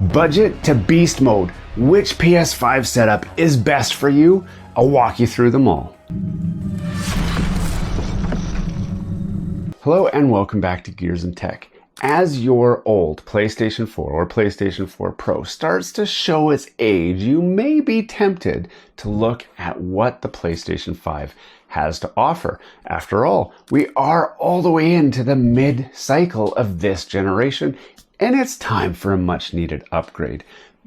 Budget to beast mode. Which PS5 setup is best for you? I'll walk you through them all. Hello and welcome back to Gears and Tech. As your old PlayStation 4 or PlayStation 4 Pro starts to show its age, you may be tempted to look at what the PlayStation 5 has to offer. After all, we are all the way into the mid-cycle of this generation, and it's time for a much-needed upgrade.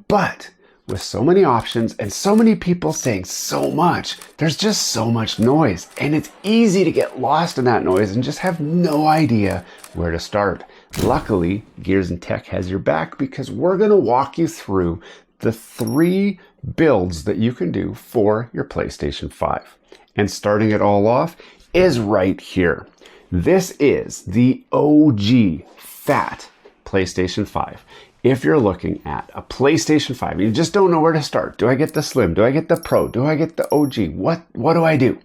But with so many options and so many people saying so much, there's just so much noise, and it's easy to get lost in that noise and just have no idea where to start. Luckily, Gears and Tech has your back because we're going to walk you through the 3 builds that you can do for your PlayStation 5. And starting it all off is right here. This is the OG fat PlayStation 5. If you're looking at a PlayStation 5 and you just don't know where to start, do I get the Slim? Do I get the Pro? Do I get the OG? What do I do?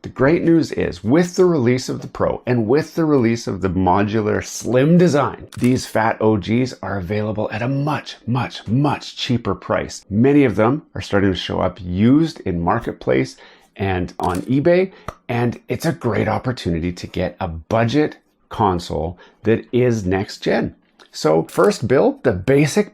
The great news is with the release of the Pro and with the release of the modular Slim design, these fat OGs are available at a much cheaper price. Many of them are starting to show up used in Marketplace and on eBay, and it's a great opportunity to get a budget console that is next gen. So first build, the basic,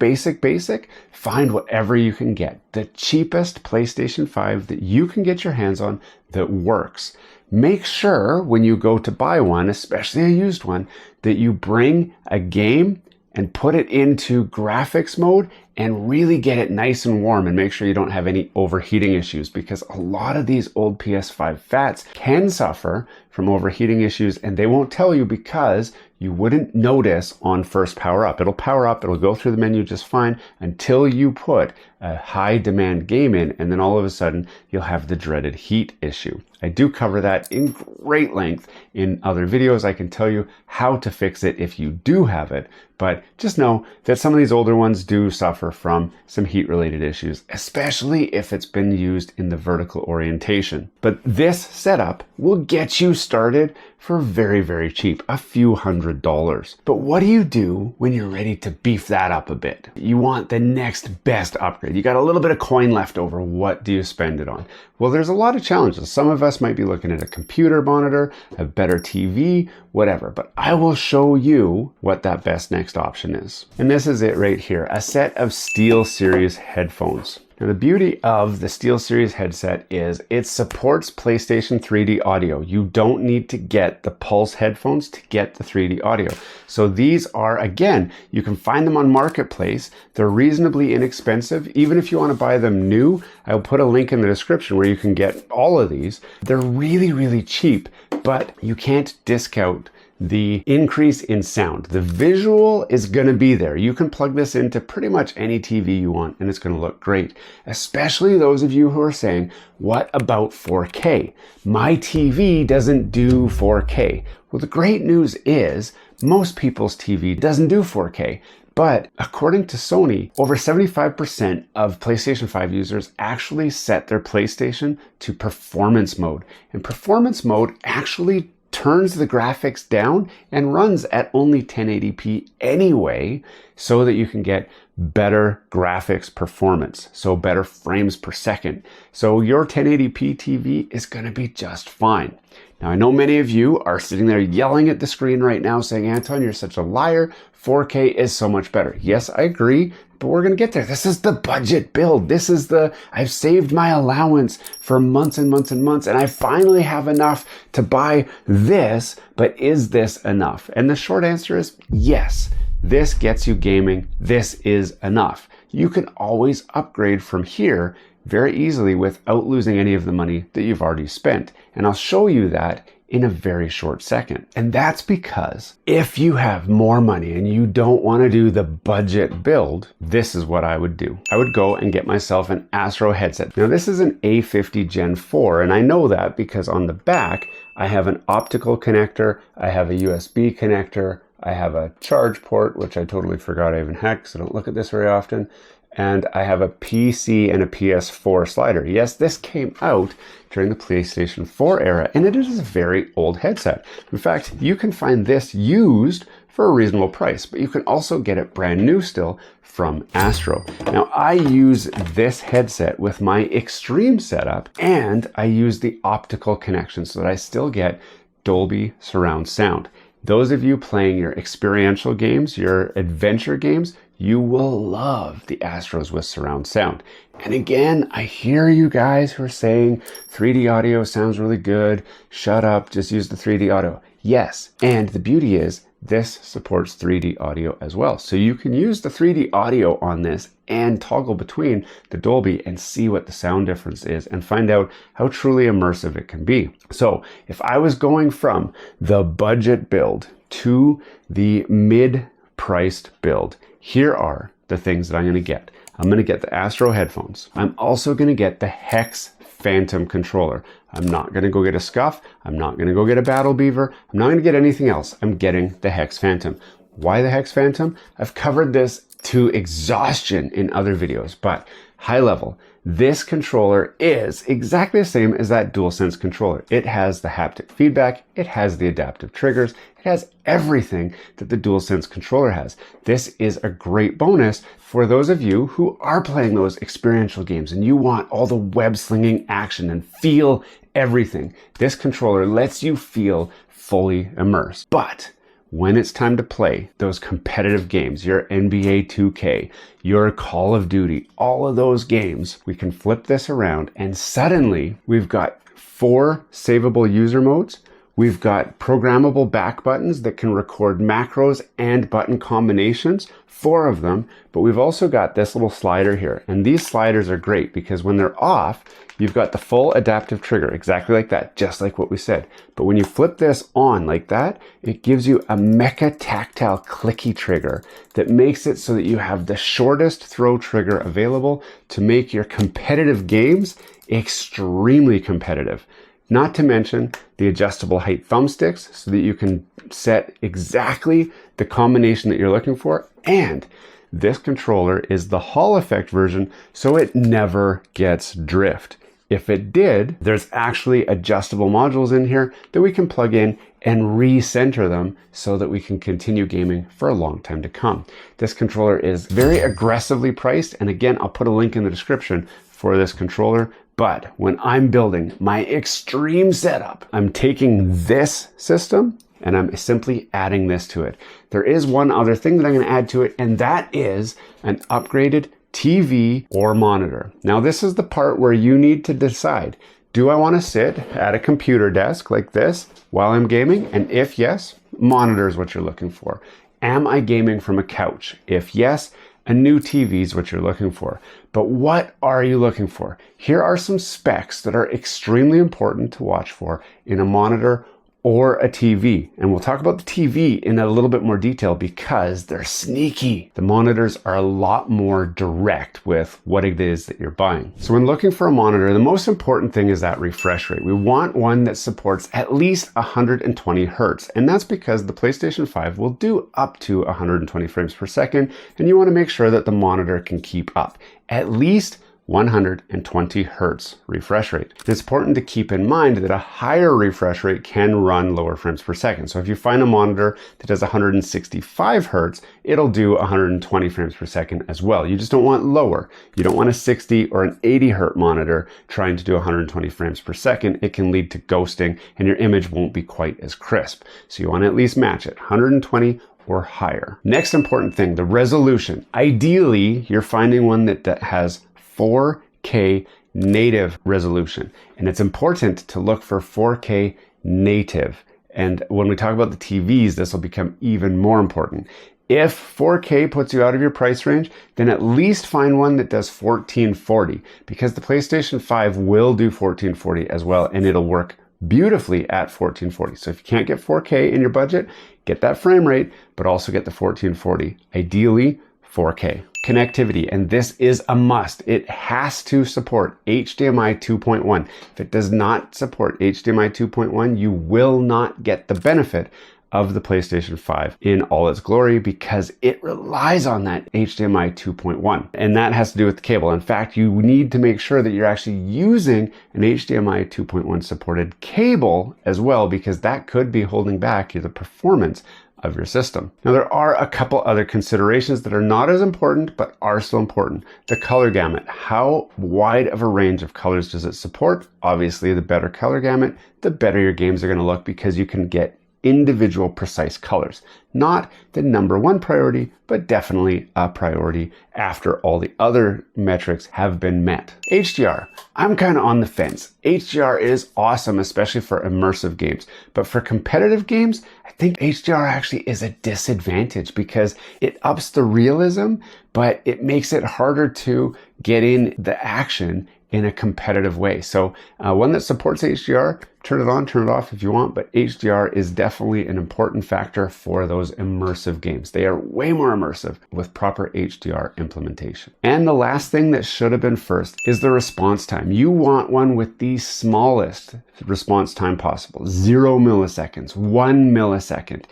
find whatever you can get. The cheapest PlayStation 5 that you can get your hands on that works. Make sure when you go to buy one, especially a used one, that you bring a game and put it into graphics mode and really get it nice and warm and make sure you don't have any overheating issues, because a lot of these old PS5 fats can suffer from overheating issues and they won't tell you because you wouldn't notice on first power up. It'll power up, it'll go through the menu just fine until you put a high demand game in, and then all of a sudden you'll have the dreaded heat issue. I do cover that in great length in other videos. I can tell you how to fix it if you do have it, but just know that some of these older ones do suffer from some heat related issues, especially if it's been used in the vertical orientation. But this setup will get you started for very cheap, a few $100s. But what do you do when you're ready to beef that up a bit? You want the next best upgrade. You got a little bit of coin left over. What do you spend it on? Well, there's a lot of challenges. Some of us might be looking at a computer monitor, a better TV, whatever, but I will show you what that best next option is. And this is it right here, a set of SteelSeries headphones. Now, the beauty of the SteelSeries headset is it supports PlayStation 3D audio. You don't need to get the Pulse headphones to get the 3D audio. So these are, again, you can find them on Marketplace. They're reasonably inexpensive. Even if you want to buy them new, I'll put a link in the description where you can get all of these. They're really cheap, but you can't discount the increase in sound. The visual is going to be there. You can plug this into pretty much any TV you want and it's going to look great. Especially those of you who are saying, what about 4K? My TV doesn't do 4K. Well, the great news is most people's TV doesn't do 4K. But according to Sony, over 75% of PlayStation 5 users actually set their PlayStation to performance mode. And performance mode actually turns the graphics down and runs at only 1080p anyway, so that you can get better graphics performance, so better frames per second. So your 1080p TV is going to be just fine. Now, I know many of you are sitting there yelling at the screen right now saying, Anton, you're such a liar. 4K is so much better. Yes, I agree, but we're going to get there. This is the budget build. This is I've saved my allowance for months and months, and I finally have enough to buy this, but is this enough? And the short answer is yes. This gets you gaming. This is enough. You can always upgrade from here very easily without losing any of the money that you've already spent. And I'll show you that in a very short second. And that's because if you have more money and you don't want to do the budget build, this is what I would do. I would go and get myself an Astro headset. Now this is an A50 Gen 4, and I know that because on the back, I have an optical connector, I have a USB connector, I have a charge port, which I totally forgot I even had because I don't look at this very often. And I have a PC and a PS4 slider. Yes, this came out during the PlayStation 4 era, and it is a very old headset. In fact, you can find this used for a reasonable price, but you can also get it brand new still from Astro. Now, I use this headset with my Extreme setup, and I use the optical connection so that I still get Dolby surround sound. Those of you playing your experiential games, your adventure games, you will love the Astros with surround sound. And again, I hear you guys who are saying 3D audio sounds really good. Shut up, just use the 3D audio. Yes, and the beauty is this supports 3D audio as well. So you can use the 3D audio on this and toggle between the Dolby and see what the sound difference is and find out how truly immersive it can be. So if I was going from the budget build to the mid-priced build, here are the things that I'm going to get. I'm going to get the Astro headphones. I'm also going to get the Hex Phantom controller. I'm not going to go get a Scuff. I'm not going to go get a Battle Beaver. I'm not going to get anything else. I'm getting the Hex Phantom. Why the Hex Phantom? I've covered this to exhaustion in other videos, but high level, this controller is exactly the same as that DualSense controller. It has the haptic feedback, it has the adaptive triggers, it has everything that the DualSense controller has. This is a great bonus for those of you who are playing those experiential games and you want all the web slinging action and feel everything. This controller lets you feel fully immersed. But when it's time to play those competitive games, your NBA 2K, your Call of Duty, all of those games, we can flip this around and suddenly we've got 4 savable user modes. We've got programmable back buttons that can record macros and button combinations, 4 of them, but we've also got this little slider here. And these sliders are great because when they're off, you've got the full adaptive trigger, exactly like that, just like what we said. But when you flip this on like that, it gives you a mecha tactile clicky trigger that makes it so that you have the shortest throw trigger available to make your competitive games extremely competitive. Not to mention the adjustable height thumbsticks so that you can set exactly the combination that you're looking for. And this controller is the Hall effect version, so it never gets drift. If it did, there's actually adjustable modules in here that we can plug in and recenter them so that we can continue gaming for a long time to come. This controller is very aggressively priced, and again, I'll put a link in the description for this controller. But when I'm building my extreme setup, I'm taking this system and I'm simply adding this to it. There is one other thing that I'm going to add to it, and that is an upgraded TV or monitor. Now, this is the part where you need to decide, do I want to sit at a computer desk like this while I'm gaming? And if yes, monitor is what you're looking for. Am I gaming from a couch? If yes, a new TV is what you're looking for. But what are you looking for? Here are some specs that are extremely important to watch for in a monitor or a TV. And we'll talk about the TV in a little bit more detail because they're sneaky. The monitors are a lot more direct with what it is that you're buying. So when looking for a monitor, the most important thing is that refresh rate. We want one that supports at least 120 Hertz. And that's because the PlayStation 5 will do up to 120 frames per second. And you want to make sure that the monitor can keep up at least 120 Hertz refresh rate. It's important to keep in mind that a higher refresh rate can run lower frames per second. So if you find a monitor that does 165 Hertz, it'll do 120 frames per second as well. You just don't want lower. You don't want a 60 or an 80 Hertz monitor trying to do 120 frames per second. It can lead to ghosting and your image won't be quite as crisp. So you want to at least match it, 120 or higher. Next important thing, the resolution. Ideally, you're finding one that has 4K native resolution. And it's important to look for 4K native. And when we talk about the TVs, this will become even more important. If 4K puts you out of your price range, then at least find one that does 1440 because the PlayStation 5 will do 1440 as well, and it'll work beautifully at 1440. So if you can't get 4K in your budget, get that frame rate, but also get the 1440, ideally 4K. Connectivity, and this is a must. It has to support HDMI 2.1. If it does not support HDMI 2.1, you will not get the benefit of the PlayStation 5 in all its glory because it relies on that HDMI 2.1. And that has to do with the cable. In fact, you need to make sure that you're actually using an HDMI 2.1 supported cable as well, because that could be holding back the performance of your system. Now, there are a couple other considerations that are not as important, but are still important. The color gamut. How wide of a range of colors does it support? Obviously, the better color gamut, the better your games are going to look, because you can get individual precise colors. Not the number one priority, but definitely a priority after all the other metrics have been met. HDR. I'm kind of on the fence. HDR is awesome, especially for immersive games. But for competitive games, I think HDR actually is a disadvantage because it ups the realism, but it makes it harder to get in the action in a competitive way. So one that supports HDR, turn it on, turn it off if you want, but HDR is definitely an important factor for those immersive games. They are way more immersive with proper HDR implementation. And the last thing that should have been first is the response time. You want one with the smallest response time possible. 0 milliseconds, 1 millisecond.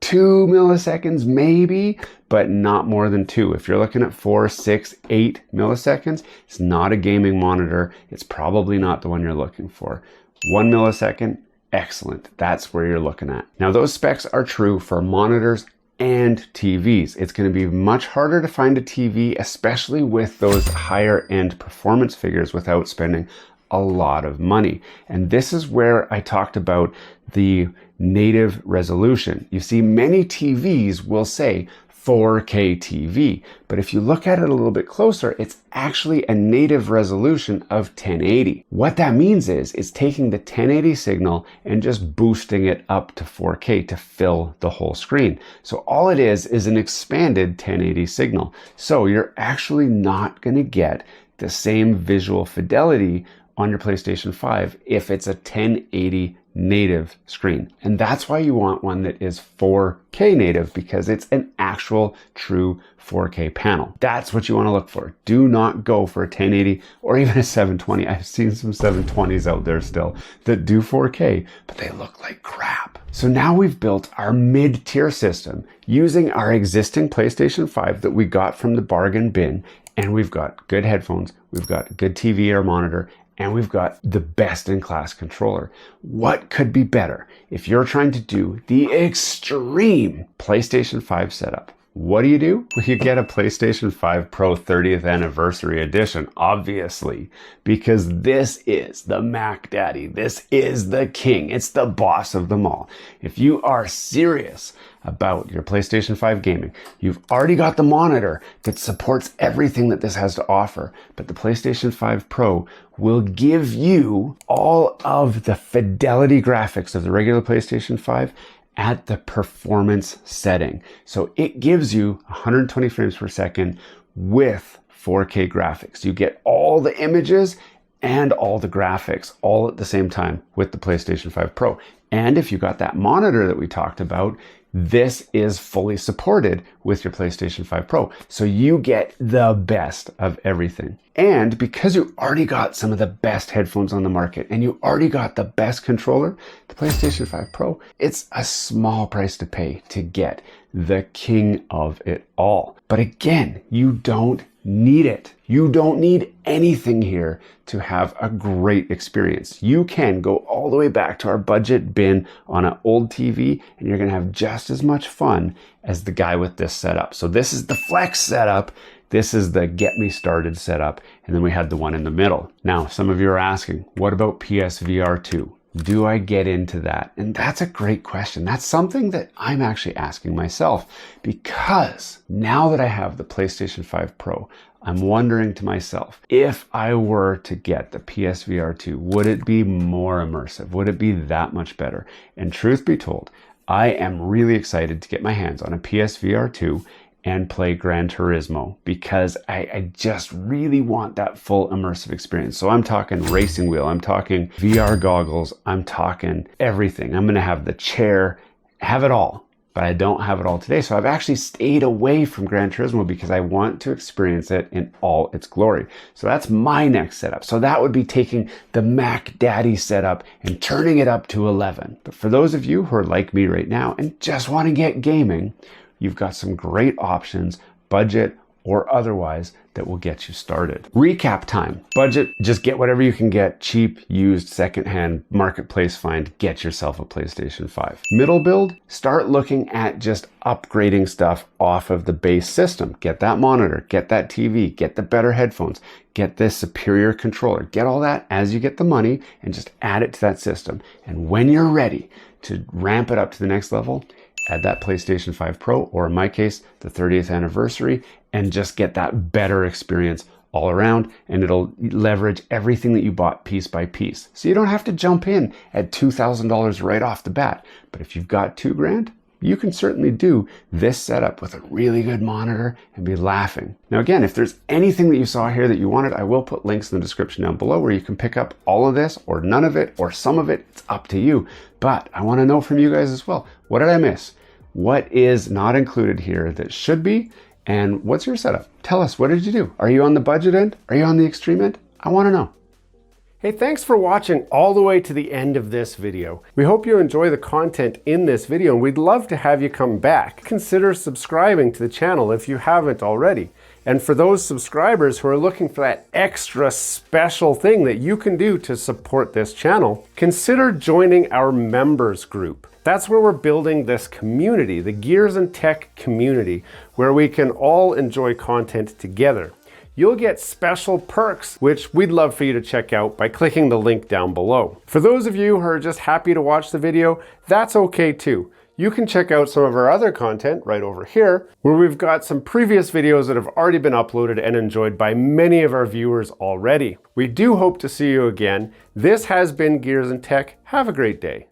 2 milliseconds maybe, but not more than 2. If you're looking at 4, 6, 8 milliseconds, it's not a gaming monitor. It's probably not the one you're looking for. 1 millisecond, excellent. That's where you're looking at. Now, those specs are true for monitors and TVs. It's going to be much harder to find a TV, especially with those higher end performance figures, without spending a lot of money. And this is where I talked about the native resolution. You see, many TVs will say 4K TV, but if you look at it a little bit closer, it's actually a native resolution of 1080. What that means is it's taking the 1080 signal and just boosting it up to 4K to fill the whole screen. So all it is an expanded 1080 signal. So you're actually not going to get the same visual fidelity on your PlayStation 5 if it's a 1080 native screen. And that's why you want one that is 4K native, because it's an actual true 4K panel. That's what you want to look for. Do not go for a 1080 or even a 720. I've seen some 720s out there still that do 4K, but they look like crap. So now we've built our mid-tier system using our existing PlayStation 5 that we got from the bargain bin, and we've got good headphones, we've got good TV or monitor, and we've got the best-in-class controller. What could be better if you're trying to do the extreme PlayStation 5 setup? What do? Well, you get a PlayStation 5 Pro 30th Anniversary Edition, obviously, because this is the Mac Daddy. This is the king. It's the boss of them all. If you are serious about your PlayStation 5 gaming, you've already got the monitor that supports everything that this has to offer, but the PlayStation 5 Pro will give you all of the fidelity graphics of the regular PlayStation 5 at the performance setting. So it gives you 120 frames per second with 4K graphics. You get all the images and all the graphics all at the same time with the PlayStation 5 Pro. And if you got that monitor that we talked about, this is fully supported with your PlayStation 5 Pro. So you get the best of everything. And because you already got some of the best headphones on the market and you already got the best controller, the PlayStation 5 Pro, it's a small price to pay to get the king of it all. But again, you don't need it. You don't need anything here to have a great experience. You can go all the way back to our budget bin on an old TV and you're going to have just as much fun as the guy with this setup. So this is the Flex setup. This is the Get Me Started setup. And then we had the one in the middle. Now, some of you are asking, what about PSVR 2? Do I get into that? And that's a great question. That's something that I'm actually asking myself, because now that I have the PlayStation 5 Pro, I'm wondering to myself, if I were to get the PSVR 2, would it be more immersive? Would it be that much better? And truth be told, I am really excited to get my hands on a PSVR 2 and play Gran Turismo, because I just really want that full immersive experience. So I'm talking racing wheel, I'm talking VR goggles, I'm talking everything. I'm gonna have the chair, have it all. but I don't have it all today. So I've actually stayed away from Gran Turismo because I want to experience it in all its glory. So that's my next setup. So that would be taking the Mac Daddy setup and turning it up to 11. But for those of you who are like me right now and just want to get gaming, you've got some great options, budget or otherwise, that will get you started. Recap time. Budget, just get whatever you can get. Cheap, used, secondhand, marketplace find. Get yourself a PlayStation 5. Middle build, start looking at just upgrading stuff off of the base system. Get that monitor, get that TV, get the better headphones, get this superior controller. Get all that as you get the money and just add it to that system. And when you're ready to ramp it up to the next level, add that PlayStation 5 Pro, or in my case, the 30th anniversary, and just get that better experience all around, and it'll leverage everything that you bought piece by piece. So you don't have to jump in at $2,000 right off the bat. But if you've got $2,000, you can certainly do this setup with a really good monitor and be laughing. Now again, if there's anything that you saw here that you wanted, I will put links in the description down below where you can pick up all of this or none of it or some of it. It's up to you. But I want to know from you guys as well. What did I miss? What is not included here that should be? And what's your setup? Tell us, what did you do? Are you on the budget end? Are you on the extreme end? I want to know. Hey, thanks for watching all the way to the end of this video. We hope you enjoy the content in this video, and we'd love to have you come back. Consider subscribing to the channel if you haven't already. And for those subscribers who are looking for that extra special thing that you can do to support this channel, consider joining our members group. That's where we're building this community, the Gears and Tech community, where we can all enjoy content together. You'll get special perks, which we'd love for you to check out by clicking the link down below. For those of you who are just happy to watch the video, that's okay too. You can check out some of our other content right over here, where we've got some previous videos that have already been uploaded and enjoyed by many of our viewers already. We do hope to see you again. This has been Gears and Tech. Have a great day.